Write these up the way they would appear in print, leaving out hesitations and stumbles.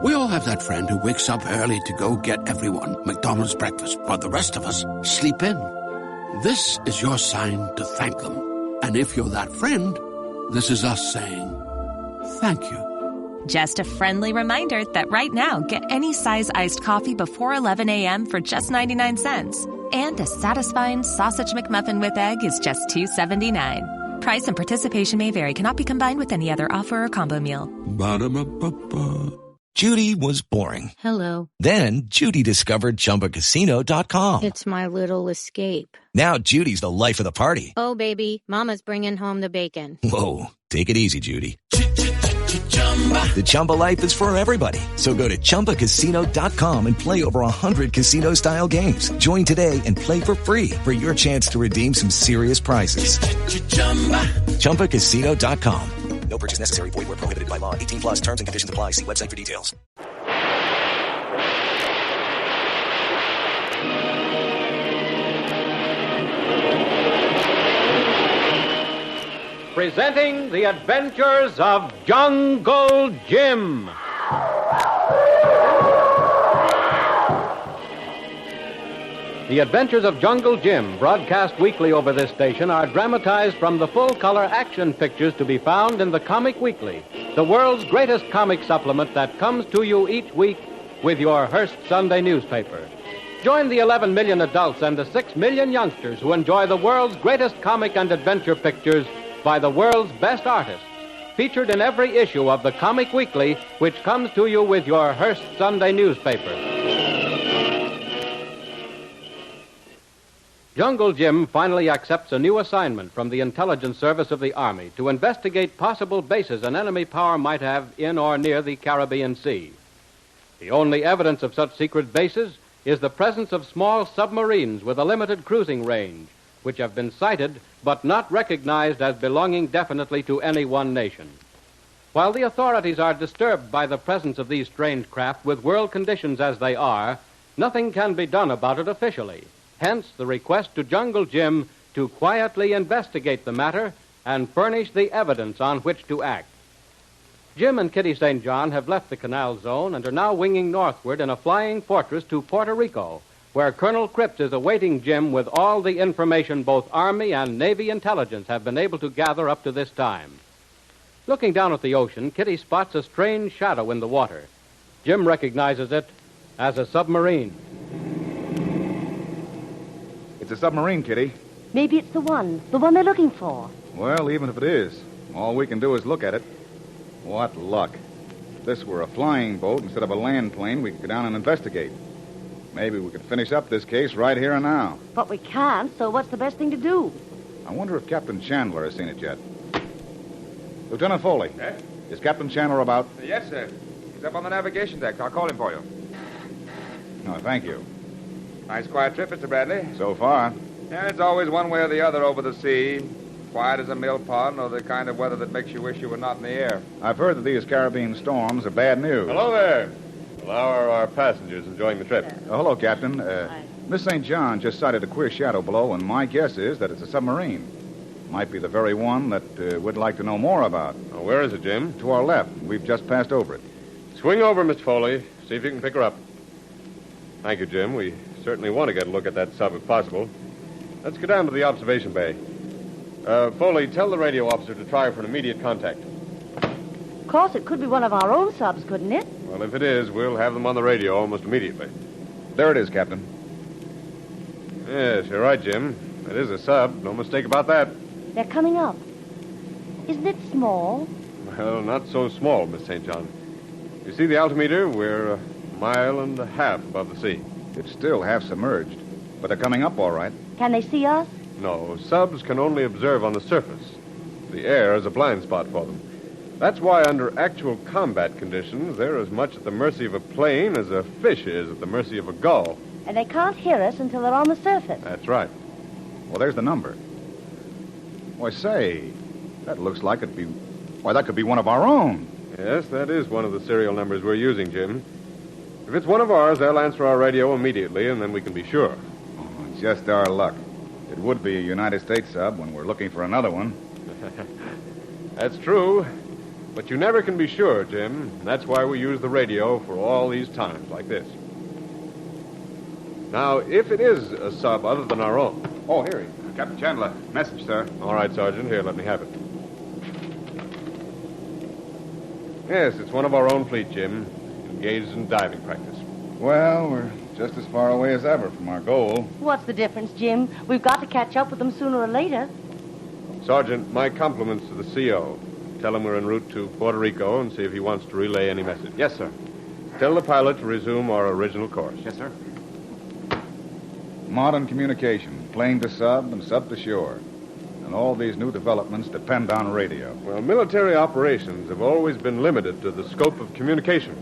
We all have that friend who wakes up early to go get everyone McDonald's breakfast, while the rest of us sleep in. This is your sign to thank them. And if you're that friend, this is us saying thank you. Just a friendly reminder that right now, get any size iced coffee before 11 a.m. for just 99 cents. And a satisfying sausage McMuffin with egg is just $2.79. Price and participation may vary. Cannot be combined with any other offer or combo meal. Ba-da-ba-ba-ba. Judy was boring. Hello. Then Judy discovered ChumbaCasino.com. It's my little escape. Now Judy's the life of the party. Oh, baby, mama's bringing home the bacon. Whoa, take it easy, Judy. The Chumba life is for everybody. So go to ChumbaCasino.com and play over 100 casino-style games. Join today and play for free for your chance to redeem some serious prizes. ChumbaCasino.com. No purchase necessary. Void where prohibited by law. 18 plus terms and conditions apply. See website for details. Presenting the adventures of Jungle Jim. The Adventures of Jungle Jim, broadcast weekly over this station, are dramatized from the full-color action pictures to be found in the Comic Weekly, the world's greatest comic supplement that comes to you each week with your Hearst Sunday newspaper. Join the 11 million adults and the 6 million youngsters who enjoy the world's greatest comic and adventure pictures by the world's best artists, featured in every issue of the Comic Weekly, which comes to you with your Hearst Sunday newspaper. Jungle Jim finally accepts a new assignment from the Intelligence Service of the Army to investigate possible bases an enemy power might have in or near the Caribbean Sea. The only evidence of such secret bases is the presence of small submarines with a limited cruising range, which have been sighted but not recognized as belonging definitely to any one nation. While the authorities are disturbed by the presence of these strange craft with world conditions as they are, nothing can be done about it officially. Hence, the request to Jungle Jim to quietly investigate the matter and furnish the evidence on which to act. Jim and Kitty St. John have left the canal zone and are now winging northward in a flying fortress to Puerto Rico, where Colonel Cripps is awaiting Jim with all the information both Army and Navy intelligence have been able to gather up to this time. Looking down at the ocean, Kitty spots a strange shadow in the water. Jim recognizes it as a submarine. It's a submarine, Kitty. Maybe it's the one they're looking for. Well, even if it is, all we can do is look at it. What luck. If this were a flying boat instead of a land plane, we could go down and investigate. Maybe we could finish up this case right here and now. But we can't, so what's the best thing to do? I wonder if Captain Chandler has seen it yet. Lieutenant Foley. Eh? Is Captain Chandler about? Yes, sir. He's up on the navigation deck. I'll call him for you. No, thank you. Nice quiet trip, Mr. Bradley. So far. Yeah, it's always one way or the other over the sea. Quiet as a mill pond, or the kind of weather that makes you wish you were not in the air. I've heard that these Caribbean storms are bad news. Hello there. Well, how are our passengers enjoying the trip? Hello, Captain. Miss St. John just sighted a queer shadow below, and my guess is that it's a submarine. Might be the very one that we'd like to know more about. Oh, where is it, Jim? To our left. We've just passed over it. Swing over, Mr. Foley. See if you can pick her up. Thank you, Jim. We certainly want to get a look at that sub if possible. Let's go down to the observation bay. Foley, tell the radio officer to try for an immediate contact. Of course, it could be one of our own subs, couldn't it? Well, if it is, we'll have them on the radio almost immediately. There it is, Captain. Yes, you're right, Jim. It is a sub. No mistake about that. They're coming up. Isn't it small? Well, not so small, Miss St. John. You see the altimeter? We're 1.5 miles above the sea. It's still half submerged, but they're coming up all right. Can they see us? No, subs can only observe on the surface. The air is a blind spot for them. That's why under actual combat conditions, they're as much at the mercy of a plane as a fish is at the mercy of a gull. And they can't hear us until they're on the surface. That's right. Well, there's the number. Why, say, that looks like it'd be... Why, that could be one of our own. Yes, that is one of the serial numbers we're using, Jim. If it's one of ours, they'll answer our radio immediately, and then we can be sure. Oh, just our luck. It would be a United States sub when we're looking for another one. That's true. But you never can be sure, Jim. And that's why we use the radio for all these times like this. Now, if it is a sub other than our own... Oh, here he is. Captain Chandler. Message, sir. All right, Sergeant. Here, let me have it. Yes, it's one of our own fleet, Jim. Engaged in diving practice. Well, we're just as far away as ever from our goal. What's the difference, Jim? We've got to catch up with them sooner or later. Sergeant, my compliments to the CO. Tell him we're en route to Puerto Rico and see if he wants to relay any message. Yes, sir. Tell the pilot to resume our original course. Yes, sir. Modern communication, plane to sub and sub to shore. And all these new developments depend on radio. Well, military operations have always been limited to the scope of communication.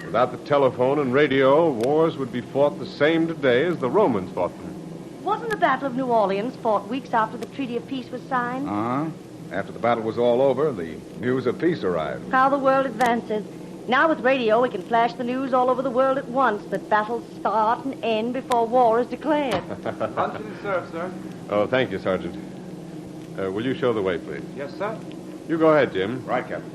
Without the telephone and radio, wars would be fought the same today as the Romans fought them. Wasn't the Battle of New Orleans fought weeks after the Treaty of Peace was signed? Uh-huh. After the battle was all over, the news of peace arrived. How the world advances. Now with radio, we can flash the news all over the world at once, but battles start and end before war is declared. Punch and serve, sir. Oh, thank you, Sergeant. Will you show the way, please? Yes, sir. You go ahead, Jim. Right, Captain.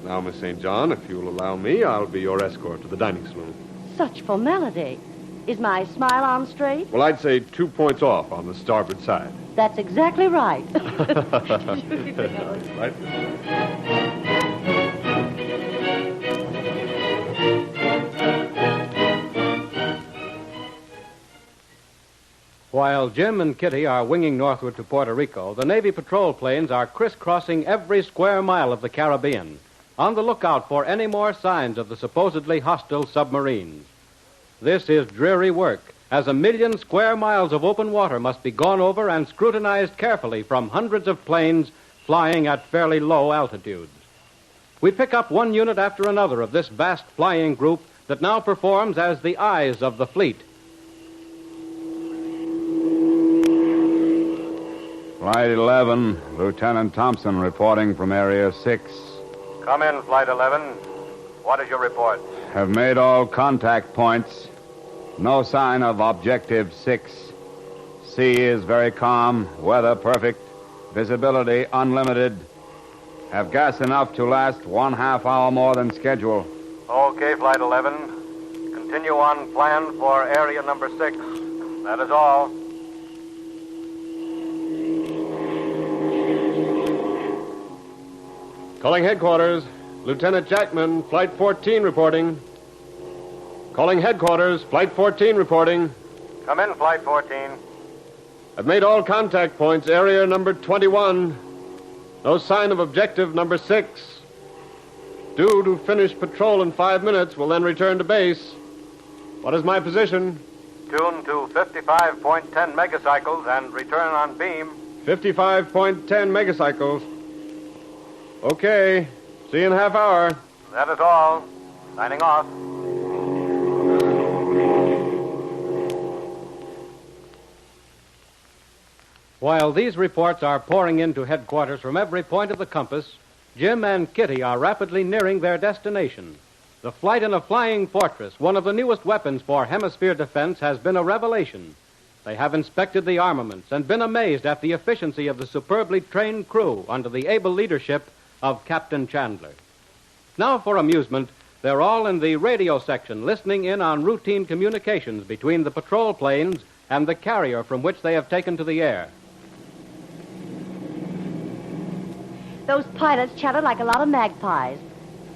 Now, Miss St. John, if you'll allow me, I'll be your escort to the dining saloon. Such formality. Is my smile on straight? Well, I'd say 2 points off on the starboard side. That's exactly right. Right? While Jim and Kitty are winging northward to Puerto Rico, the Navy patrol planes are crisscrossing every square mile of the Caribbean, on the lookout for any more signs of the supposedly hostile submarines. This is dreary work, as 1 million square miles of open water must be gone over and scrutinized carefully from hundreds of planes flying at fairly low altitudes. We pick up one unit after another of this vast flying group that now performs as the eyes of the fleet. Flight 11, Lieutenant Thompson reporting from Area 6. Come in, Flight 11. What is your report? Have made all contact points. No sign of Objective 6. Sea is very calm, weather perfect, visibility unlimited. Have gas enough to last 1/2 hour more than schedule. Okay, Flight 11. Continue on plan for area number 6. That is all. Calling headquarters. Lieutenant Jackman, Flight 14 reporting. Calling headquarters, Flight 14 reporting. Come in, Flight 14. I've made all contact points, area number 21. No sign of objective number 6. Due to finish patrol in 5 minutes, we'll then return to base. What is my position? Tune to 55.10 megacycles and return on beam. 55.10 megacycles. Okay. See you in a half hour. That is all. Signing off. While these reports are pouring into headquarters from every point of the compass, Jim and Kitty are rapidly nearing their destination. The flight in a flying fortress, one of the newest weapons for hemisphere defense, has been a revelation. They have inspected the armaments and been amazed at the efficiency of the superbly trained crew under the able leadership of Captain Chandler. Now, for amusement, they're all in the radio section listening in on routine communications between the patrol planes and the carrier from which they have taken to the air. Those pilots chatter like a lot of magpies.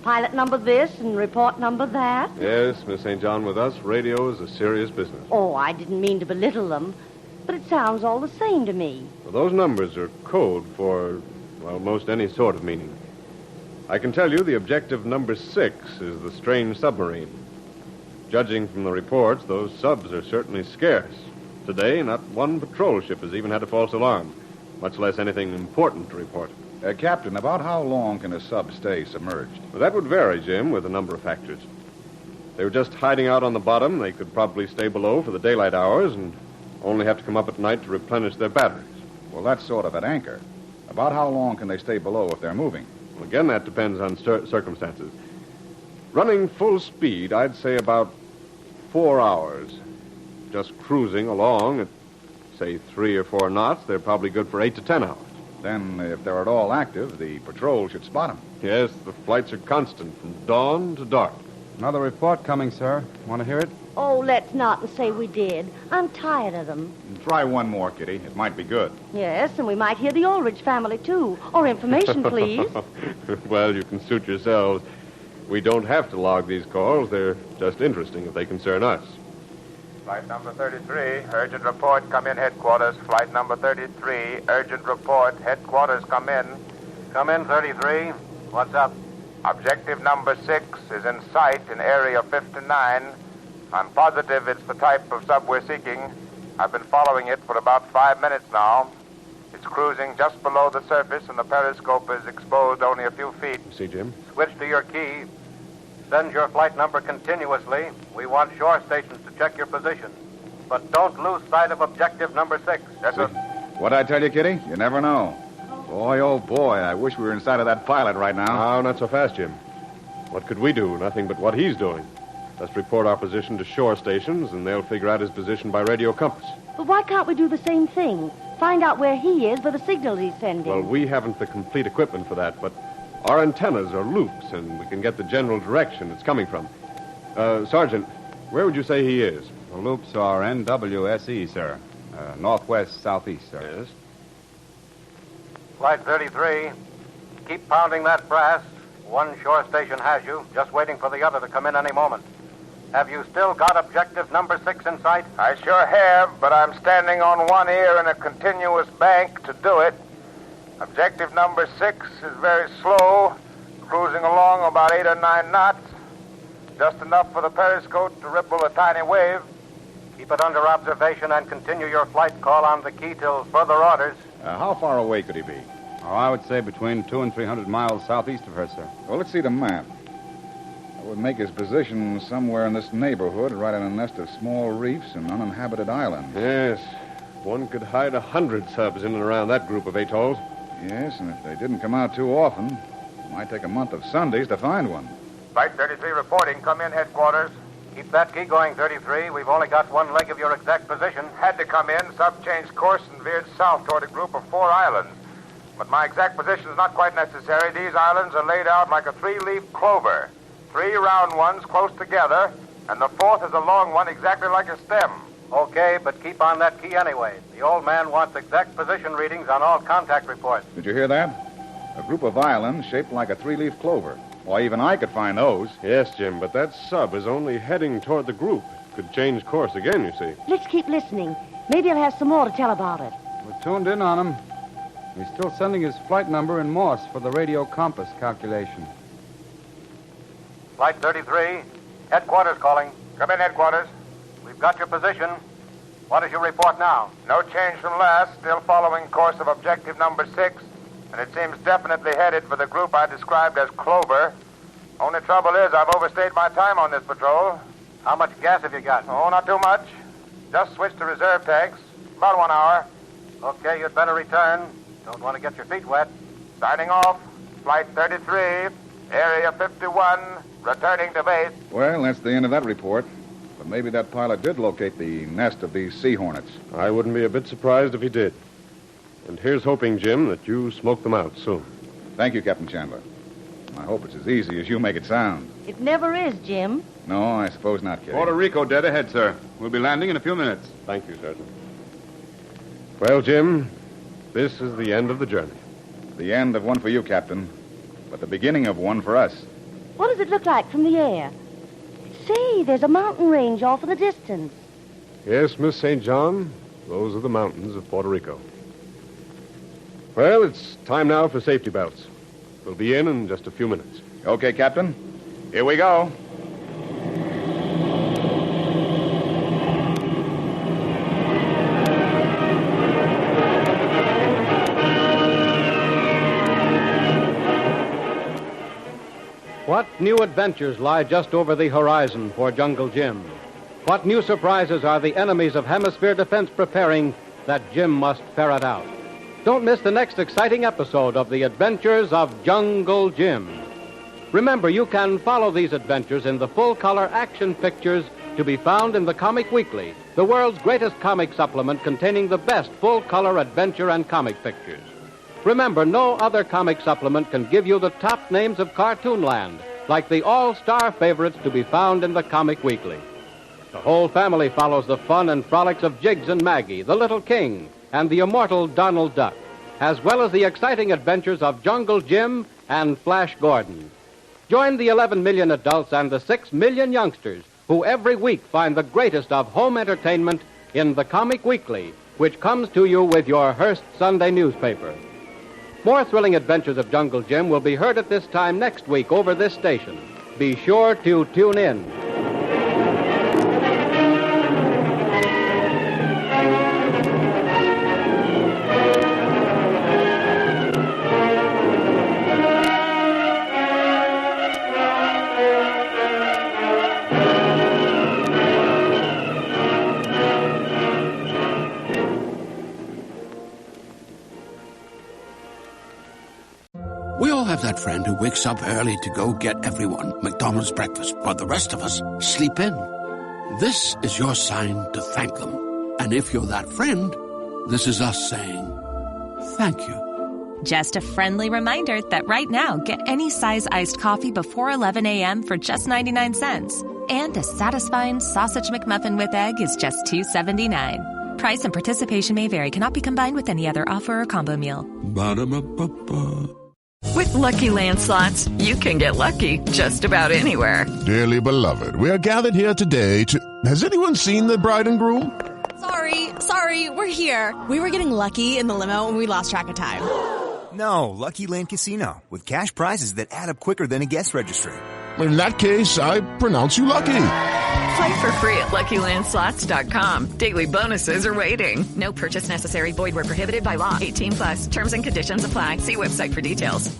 Pilot number this and report number that. Yes, Miss St. John, with us, radio is a serious business. Oh, I didn't mean to belittle them, but it sounds all the same to me. Well, those numbers are code for, well, most any sort of meaning. I can tell you the objective number 6 is the strange submarine. Judging from the reports, those subs are certainly scarce. Today, not one patrol ship has even had a false alarm, much less anything important to report. Captain, about how long can a sub stay submerged? Well, that would vary, Jim, with a number of factors. If they were just hiding out on the bottom, they could probably stay below for the daylight hours and only have to come up at night to replenish their batteries. Well, that's sort of at anchor. About how long can they stay below if they're moving? Well, again, that depends on circumstances. Running full speed, I'd say about 4 hours. Just cruising along at, say, 3 or 4 knots, they're probably good for 8 to 10 hours. Then, if they're at all active, the patrol should spot them. Yes, the flights are constant from dawn to dark. Another report coming, sir. Want to hear it? Oh, let's not say we did. I'm tired of them. Try one more, Kitty. It might be good. Yes, and we might hear the Ulrich family, too. Or information, please. Well, you can suit yourselves. We don't have to log these calls. They're just interesting if they concern us. Flight number 33, urgent report, come in headquarters. Flight number 33, urgent report, headquarters, come in. Come in, 33. What's up? Objective number 6 is in sight in area 59. I'm positive it's the type of sub we're seeking. I've been following it for about 5 minutes now. It's cruising just below the surface, and the periscope is exposed only a few feet. See, Jim? Switch to your key. Send your flight number continuously. We want shore stations to check your position. But don't lose sight of objective number 6. Yes, sir. What'd I tell you, Kitty? You never know. Boy, oh boy, I wish we were inside of that pilot right now. No, not so fast, Jim. What could we do? Nothing but what he's doing. Just report our position to shore stations, and they'll figure out his position by radio compass. But why can't we do the same thing? Find out where he is with the signals he's sending. Well, we haven't the complete equipment for that, but our antennas are loops, and we can get the general direction it's coming from. Sergeant, where would you say he is? The loops are NWSE, sir. Northwest, southeast, sir. Yes. Flight 33. Keep pounding that brass. One shore station has you, just waiting for the other to come in any moment. Have you still got objective number 6 in sight? I sure have, but I'm standing on one ear in a continuous bank to do it. Objective number 6 is very slow, cruising along about 8 or 9 knots. Just enough for the periscope to ripple a tiny wave. Keep it under observation and continue your flight call on the key till further orders. How far away could he be? Oh, I would say between 200 and 300 miles southeast of her, sir. Well, let's see the map. That would make his position somewhere in this neighborhood, right in a nest of small reefs and uninhabited islands. Yes. One could hide 100 subs in and around that group of atolls. Yes, and if they didn't come out too often, it might take a month of Sundays to find one. Flight 33 reporting. Come in, headquarters. Keep that key going, 33. We've only got one leg of your exact position. Had to come in. Sub changed course and veered south toward a group of 4 islands. But my exact position is not quite necessary. These islands are laid out like a 3-leaf clover. 3 round ones close together, and the 4th is a long one exactly like a stem. Okay, but keep on that key anyway. The old man wants exact position readings on all contact reports. Did you hear that? A group of islands shaped like a 3-leaf clover. Why, even I could find those. Yes, Jim, but that sub is only heading toward the group. It could change course again, you see. Let's keep listening. Maybe he'll have some more to tell about it. We're tuned in on him. He's still sending his flight number in Morse for the radio compass calculation. Flight 33, headquarters calling. Come in, headquarters. We've got your position. What is your report now? No change from last. Still following course of objective number 6. And it seems definitely headed for the group I described as Clover. Only trouble is I've overstayed my time on this patrol. How much gas have you got? Oh, not too much. Just switched to reserve tanks. About 1 hour. Okay, you'd better return. Don't want to get your feet wet. Signing off. Flight 33, Area 51, returning to base. Well, that's the end of that report. But maybe that pilot did locate the nest of these sea hornets. I wouldn't be a bit surprised if he did. And here's hoping, Jim, that you smoke them out soon. Thank you, Captain Chandler. I hope it's as easy as you make it sound. It never is, Jim. No, I suppose not, Kitty. Puerto Rico dead ahead, sir. We'll be landing in a few minutes. Thank you, Sergeant. Well, Jim, this is the end of the journey. The end of one for you, Captain. But the beginning of one for us. What does it look like from the air? Say, there's a mountain range off in the distance. Yes, Miss St. John, those are the mountains of Puerto Rico. Well, it's time now for safety belts. We'll be in just a few minutes. Okay, Captain. Here we go. What new adventures lie just over the horizon for Jungle Jim? What new surprises are the enemies of hemisphere defense preparing that Jim must ferret out? Don't miss the next exciting episode of The Adventures of Jungle Jim. Remember, you can follow these adventures in the full-color action pictures to be found in the Comic Weekly, the world's greatest comic supplement containing the best full-color adventure and comic pictures. Remember, no other comic supplement can give you the top names of cartoonland, like the all-star favorites to be found in the Comic Weekly. The whole family follows the fun and frolics of Jiggs and Maggie, the Little King, and the immortal Donald Duck, as well as the exciting adventures of Jungle Jim and Flash Gordon. Join the 11 million adults and the 6 million youngsters who every week find the greatest of home entertainment in the Comic Weekly, which comes to you with your Hearst Sunday newspaper. More thrilling adventures of Jungle Jim will be heard at this time next week over this station. Be sure to tune in. We all have that friend who wakes up early to go get everyone McDonald's breakfast, while the rest of us sleep in. This is your sign to thank them. And if you're that friend, this is us saying thank you. Just a friendly reminder that right now, get any size iced coffee before 11 a.m. for just 99 cents. And a satisfying sausage McMuffin with egg is just $2.79. Price and participation may vary. Cannot be combined with any other offer or combo meal. Ba-da-ba-ba-ba. With Lucky Land Slots, you can get lucky just about anywhere. Dearly beloved, we are gathered here today to... Has anyone seen the bride and groom? Sorry, we're here. We were getting lucky in the limo and we lost track of time. No, Lucky Land Casino, with cash prizes that add up quicker than a guest registry. In that case, I pronounce you lucky. Play for free at LuckyLandSlots.com. Daily bonuses are waiting. No purchase necessary. Void where prohibited by law. 18+. Terms and conditions apply. See website for details.